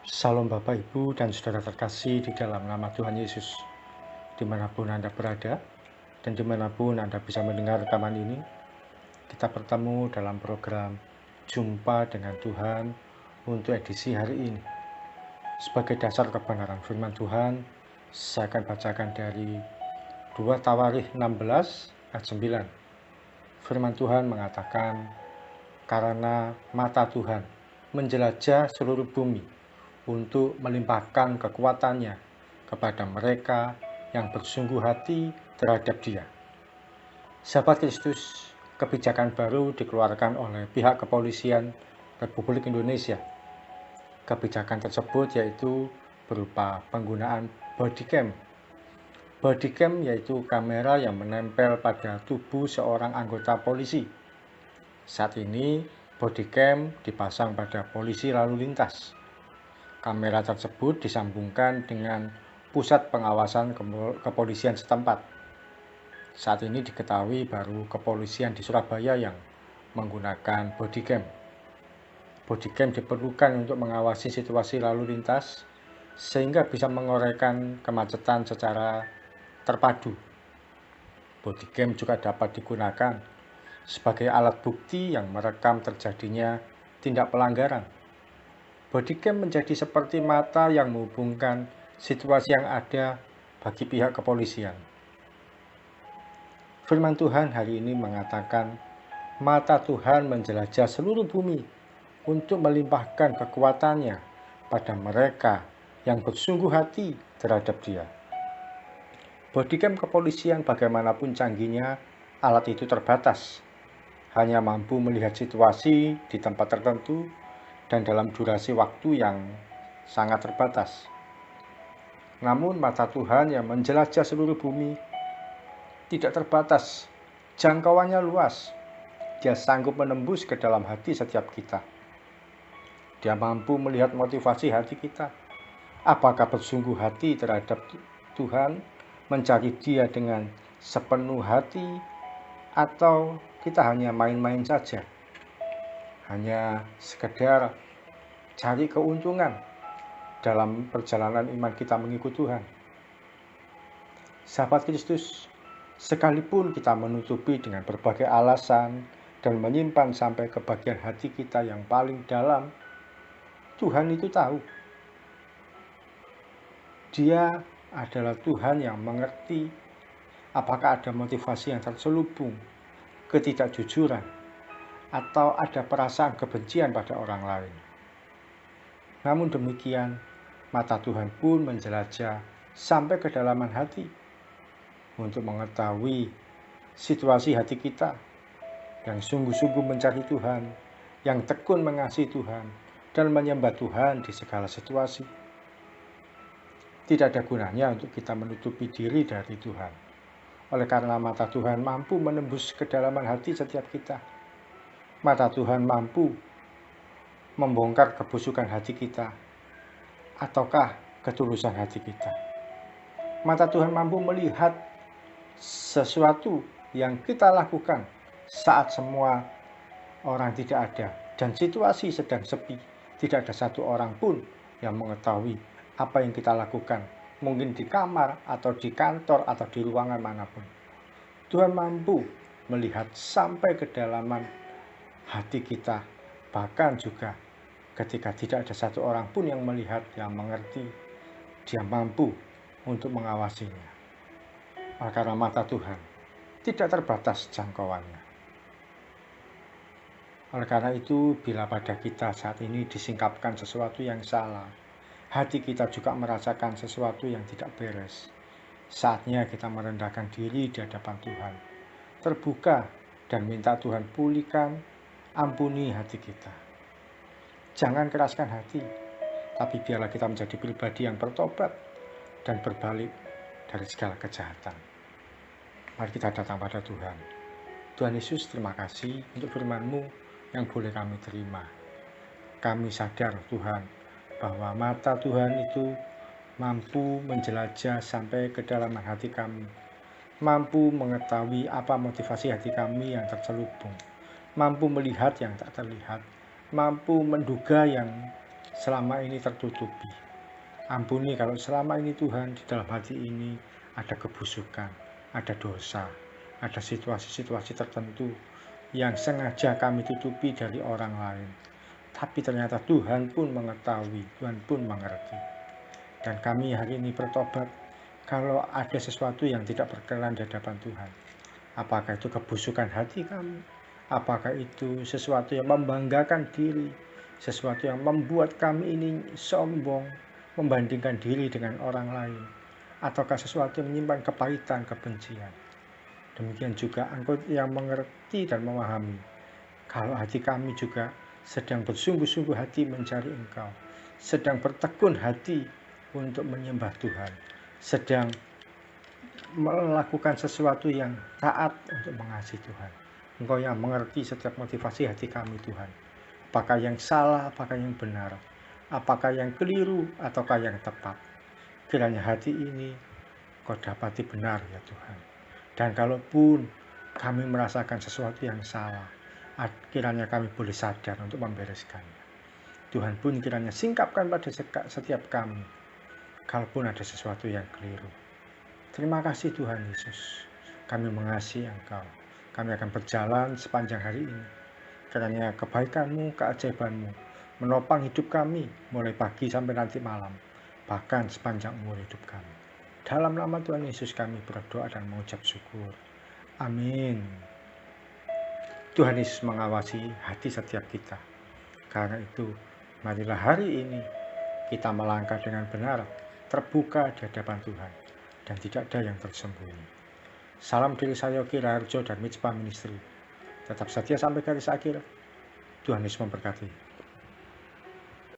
Salam Bapak, Ibu, dan Saudara terkasih di dalam nama Tuhan Yesus. Dimanapun Anda berada, dan dimanapun Anda bisa mendengar rekaman ini, kita bertemu dalam program Jumpa dengan Tuhan untuk edisi hari ini. Sebagai dasar kebenaran firman Tuhan, saya akan bacakan dari 2 Tawarikh 16 ayat 9. Firman Tuhan mengatakan, karena mata Tuhan menjelajah seluruh bumi untuk melimpahkan kekuatannya kepada mereka yang bersungguh hati terhadap Dia. Sahabat Kristus, kebijakan baru dikeluarkan oleh pihak kepolisian Republik Indonesia. Kebijakan tersebut yaitu berupa penggunaan bodycam. Bodycam yaitu kamera yang menempel pada tubuh seorang anggota polisi. Saat ini bodycam dipasang pada polisi lalu lintas. Kamera tersebut disambungkan dengan pusat pengawasan kepolisian setempat. Saat ini diketahui baru kepolisian di Surabaya yang menggunakan bodycam. Bodycam diperlukan untuk mengawasi situasi lalu lintas sehingga bisa menguraikan kemacetan secara terpadu. Bodycam juga dapat digunakan sebagai alat bukti yang merekam terjadinya tindak pelanggaran. Bodycam menjadi seperti mata yang menghubungkan situasi yang ada bagi pihak kepolisian. Firman Tuhan hari ini mengatakan, mata Tuhan menjelajah seluruh bumi untuk melimpahkan kekuatannya pada mereka yang bersungguh hati terhadap Dia. Bodycam kepolisian bagaimanapun canggihnya, alat itu terbatas. Hanya mampu melihat situasi di tempat tertentu dan dalam durasi waktu yang sangat terbatas. Namun mata Tuhan yang menjelajah seluruh bumi tidak terbatas, jangkauannya luas. Dia sanggup menembus ke dalam hati setiap kita. Dia mampu melihat motivasi hati kita. Apakah bersungguh hati terhadap Tuhan, mencari Dia dengan sepenuh hati, atau kita hanya main-main saja? Hanya sekedar cari keuntungan dalam perjalanan iman kita mengikut Tuhan. Sahabat Kristus, sekalipun kita menutupi dengan berbagai alasan dan menyimpan sampai ke bagian hati kita yang paling dalam, Tuhan itu tahu. Dia adalah Tuhan yang mengerti apakah ada motivasi yang terselubung, ketidakjujuran, atau ada perasaan kebencian pada orang lain. Namun demikian, mata Tuhan pun menjelajah sampai kedalaman hati untuk mengetahui situasi hati kita yang sungguh-sungguh mencari Tuhan, yang tekun mengasihi Tuhan, dan menyembah Tuhan di segala situasi. Tidak ada gunanya untuk kita menutupi diri dari Tuhan. Oleh karena mata Tuhan mampu menembus kedalaman hati setiap kita. Mata Tuhan mampu membongkar kebusukan hati kita, ataukah ketulusan hati kita. Mata Tuhan mampu melihat sesuatu yang kita lakukan saat semua orang tidak ada dan situasi sedang sepi. Tidak ada satu orang pun yang mengetahui apa yang kita lakukan, mungkin di kamar atau di kantor atau di ruangan manapun. Tuhan mampu melihat sampai kedalaman hati kita, bahkan juga ketika tidak ada satu orang pun yang melihat, yang mengerti, Dia mampu untuk mengawasinya. Karena mata Tuhan tidak terbatas jangkauannya. Oleh karena itu, bila pada kita saat ini disingkapkan sesuatu yang salah, hati kita juga merasakan sesuatu yang tidak beres, saatnya kita merendahkan diri di hadapan Tuhan, terbuka dan minta Tuhan pulihkan, ampuni hati kita. Jangan keraskan hati, tapi biarlah kita menjadi pribadi yang bertobat dan berbalik dari segala kejahatan. Mari kita datang pada Tuhan. Tuhan Yesus, terima kasih untuk firman-Mu yang boleh kami terima. Kami sadar Tuhan bahwa mata Tuhan itu mampu menjelajah sampai ke dalam hati kami, mampu mengetahui apa motivasi hati kami yang terselubung, mampu melihat yang tak terlihat, mampu menduga yang selama ini tertutupi. Ampuni kalau selama ini Tuhan di dalam hati ini ada kebusukan, ada dosa, ada situasi-situasi tertentu yang sengaja kami tutupi dari orang lain. Tapi ternyata Tuhan pun mengetahui, Tuhan pun mengerti. Dan kami hari ini bertobat kalau ada sesuatu yang tidak berkenan di hadapan Tuhan. Apakah itu kebusukan hati kami? Apakah itu sesuatu yang membanggakan diri? Sesuatu yang membuat kami ini sombong, membandingkan diri dengan orang lain? Ataukah sesuatu yang menyimpan kepahitan, kebencian? Demikian juga Engkau yang mengerti dan memahami. Kalau hati kami juga sedang bersungguh-sungguh hati mencari Engkau, sedang bertekun hati untuk menyembah Tuhan, sedang melakukan sesuatu yang taat untuk mengasihi Tuhan. Engkau yang mengerti setiap motivasi hati kami Tuhan. Apakah yang salah, apakah yang benar, apakah yang keliru, ataukah yang tepat. Kiranya hati ini Kau dapati benar ya Tuhan. Dan kalaupun kami merasakan sesuatu yang salah, kiranya kami boleh sadar untuk membereskannya. Tuhan pun kiranya singkapkan pada setiap kami, kalaupun ada sesuatu yang keliru. Terima kasih Tuhan Yesus, kami mengasihi Engkau. Kami akan berjalan sepanjang hari ini. Kiranya kebaikan-Mu, keajaiban-Mu menopang hidup kami mulai pagi sampai nanti malam, bahkan sepanjang umur hidup kami. Dalam nama Tuhan Yesus kami berdoa dan mengucap syukur. Amin. Tuhan Yesus mengawasi hati setiap kita. Karena itu, marilah hari ini kita melangkah dengan benar, terbuka di hadapan Tuhan, dan tidak ada yang tersembunyi. Salam dari saya Yogi Raharjo dan Mitspa Ministry. Tetap setia sampai garis akhir. Tuhan Yesus memberkati.